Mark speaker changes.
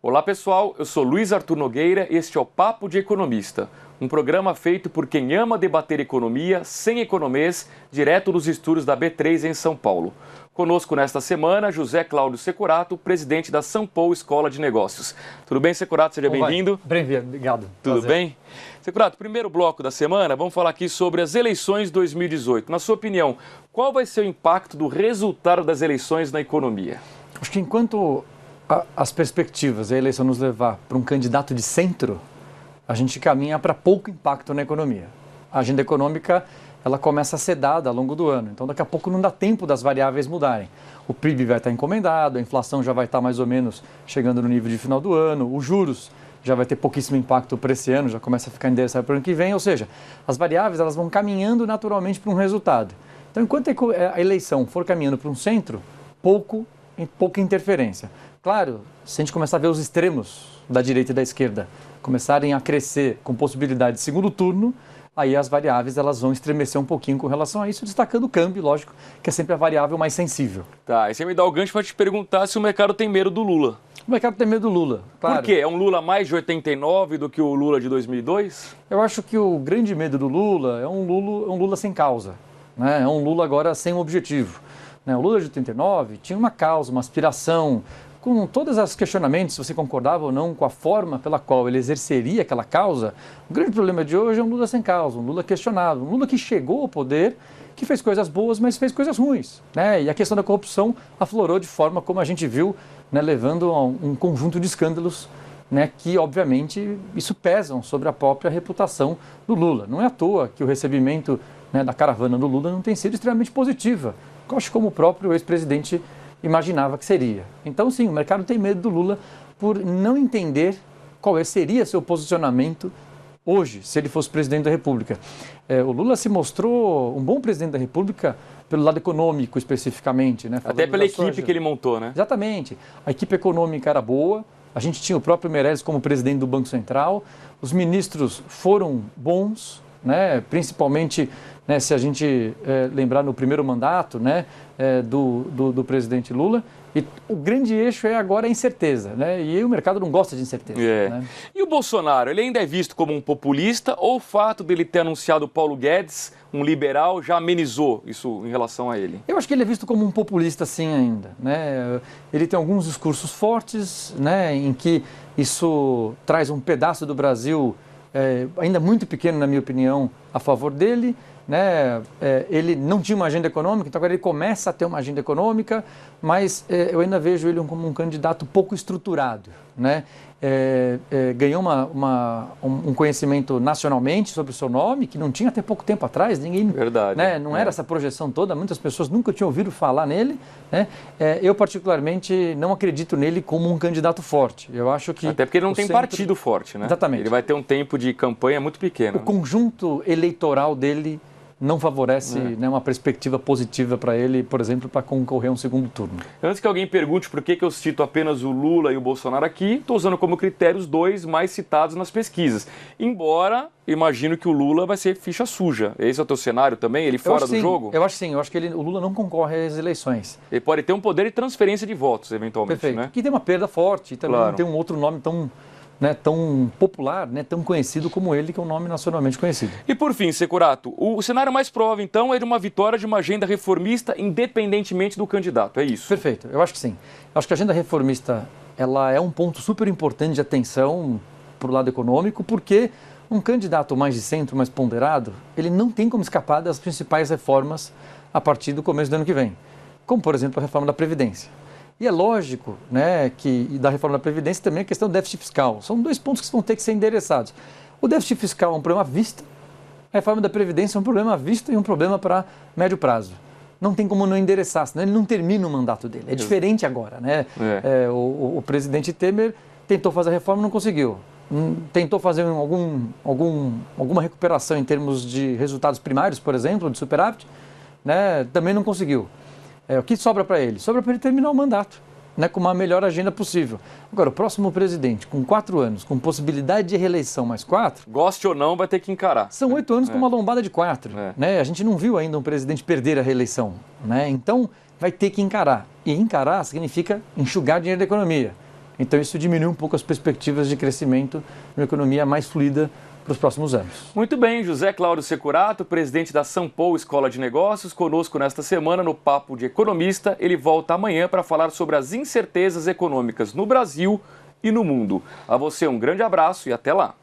Speaker 1: Olá pessoal, eu sou Luiz Arthur Nogueira e este é o Papo de Economista, um programa feito por quem ama debater economia sem economês, direto dos estúdios da B3 em São Paulo. Conosco nesta semana, José Cláudio Securato, presidente da Sampo Escola de Negócios. Tudo bem, Securato? Seja bem-vindo.
Speaker 2: Bem-vindo, obrigado.
Speaker 1: Tudo bem? Securato, primeiro bloco da semana, vamos falar aqui sobre as eleições de 2018. Na sua opinião, qual vai ser o impacto do resultado das eleições na economia?
Speaker 2: Acho que enquanto as perspectivas, a eleição nos levar para um candidato de centro, a gente caminha para pouco impacto na economia. A agenda econômica, ela começa a ser dada ao longo do ano, então daqui a pouco não dá tempo das variáveis mudarem. O PIB vai estar encomendado, a inflação já vai estar mais ou menos chegando no nível de final do ano, os juros já vai ter pouquíssimo impacto para esse ano, já começa a ficar endereçado para o ano que vem, ou seja, as variáveis elas vão caminhando naturalmente para um resultado. Então, enquanto a eleição for caminhando para um centro, pouca interferência. Claro, se a gente começar a ver os extremos da direita e da esquerda começarem a crescer com possibilidade de segundo turno, aí as variáveis elas vão estremecer um pouquinho com relação a isso, destacando o câmbio, lógico, que é sempre a variável mais sensível.
Speaker 1: Tá, e você me dá o gancho para te perguntar se o mercado tem medo do Lula.
Speaker 2: O mercado tem medo do Lula, claro.
Speaker 1: Por quê? É um Lula mais de 89 do que o Lula de 2002?
Speaker 2: Eu acho que o grande medo do Lula é um Lula sem causa, né? É um Lula agora sem objetivo. O Lula de 89 tinha uma causa, uma aspiração, com todos os questionamentos, se você concordava ou não com a forma pela qual ele exerceria aquela causa. O grande problema de hoje é um Lula sem causa, um Lula questionado, um Lula que chegou ao poder, que fez coisas boas, mas fez coisas ruins, né? E a questão da corrupção aflorou de forma como a gente viu, né, levando a um conjunto de escândalos, né, que obviamente isso pesam sobre a própria reputação do Lula. Não é à toa que o recebimento, né, da caravana do Lula não tem sido extremamente positiva, acho como o próprio ex-presidente imaginava que seria. Então, sim, o mercado tem medo do Lula por não entender qual seria seu posicionamento hoje, se ele fosse presidente da República. O Lula se mostrou um bom presidente da República pelo lado econômico, especificamente, né?
Speaker 1: Até pela equipe que ele montou, né?
Speaker 2: Exatamente. A equipe econômica era boa, a gente tinha o próprio Meirelles como presidente do Banco Central, os ministros foram bons, né? Principalmente, né, se a gente lembrar no primeiro mandato, né, do presidente Lula, e o grande eixo agora a incerteza, né? E o mercado não gosta de incerteza. Né?
Speaker 1: E o Bolsonaro, ele ainda é visto como um populista ou o fato dele ter anunciado o Paulo Guedes, um liberal, já amenizou isso em relação a ele?
Speaker 2: Eu acho que ele é visto como um populista sim ainda, né? Ele tem alguns discursos fortes, né, em que isso traz um pedaço do Brasil ainda muito pequeno, na minha opinião, a favor dele, né? Ele não tinha uma agenda econômica, então agora ele começa a ter uma agenda econômica, mas eu ainda vejo ele como um candidato pouco estruturado, né? Ganhou um conhecimento nacionalmente sobre o seu nome, que não tinha até pouco tempo atrás, ninguém,
Speaker 1: verdade,
Speaker 2: né? Não era essa projeção toda, muitas pessoas nunca tinham ouvido falar nele, né? Eu particularmente não acredito nele como um candidato forte. Eu acho que
Speaker 1: até porque ele não tem partido forte, né?
Speaker 2: Exatamente.
Speaker 1: Ele vai ter um tempo de campanha muito pequeno.
Speaker 2: O conjunto eleitoral dele não favorece, né, uma perspectiva positiva para ele, por exemplo, para concorrer a um segundo turno.
Speaker 1: Antes que alguém pergunte por que eu cito apenas o Lula e o Bolsonaro aqui, estou usando como critério os dois mais citados nas pesquisas. Embora, imagino que o Lula vai ser ficha suja. Esse é o teu cenário também? Ele fora do jogo?
Speaker 2: Eu acho sim. Eu acho que o Lula não concorre às eleições.
Speaker 1: Ele pode ter um poder de transferência de votos, eventualmente.
Speaker 2: Perfeito.
Speaker 1: Né?
Speaker 2: Que tem uma perda forte e também
Speaker 1: claro.
Speaker 2: Não tem um outro nome tão popular, né, tão conhecido como ele, que é um nome nacionalmente conhecido.
Speaker 1: E por fim, Securato, o cenário mais provável, então, é de uma vitória de uma agenda reformista independentemente do candidato, é isso?
Speaker 2: Perfeito, eu acho que sim. Eu acho que a agenda reformista ela é um ponto super importante de atenção para o lado econômico, porque um candidato mais de centro, mais ponderado, ele não tem como escapar das principais reformas a partir do começo do ano que vem, como, por exemplo, a reforma da Previdência. E é lógico, né, que da reforma da Previdência também a questão do déficit fiscal. São dois pontos que vão ter que ser endereçados. O déficit fiscal é um problema à vista, a reforma da Previdência é um problema à vista e um problema para médio prazo. Não tem como não endereçar, senão ele não termina o mandato dele. É diferente agora, né? O presidente Temer tentou fazer a reforma e não conseguiu. Tentou fazer alguma recuperação em termos de resultados primários, por exemplo, de superávit, né? Também não conseguiu. O que sobra para ele? Sobra para ele terminar o mandato, né, com uma melhor agenda possível. Agora, o próximo presidente, com 4 anos, com possibilidade de reeleição mais 4...
Speaker 1: Goste ou não, vai ter que encarar.
Speaker 2: São 8 anos com uma lombada de 4. Né? A gente não viu ainda um presidente perder a reeleição. Né? Então, vai ter que encarar. E encarar significa enxugar dinheiro da economia. Então isso diminui um pouco as perspectivas de crescimento de uma economia mais fluida para os próximos anos.
Speaker 1: Muito bem, José Cláudio Securato, presidente da São Paulo Escola de Negócios, conosco nesta semana no Papo de Economista. Ele volta amanhã para falar sobre as incertezas econômicas no Brasil e no mundo. A você um grande abraço e até lá.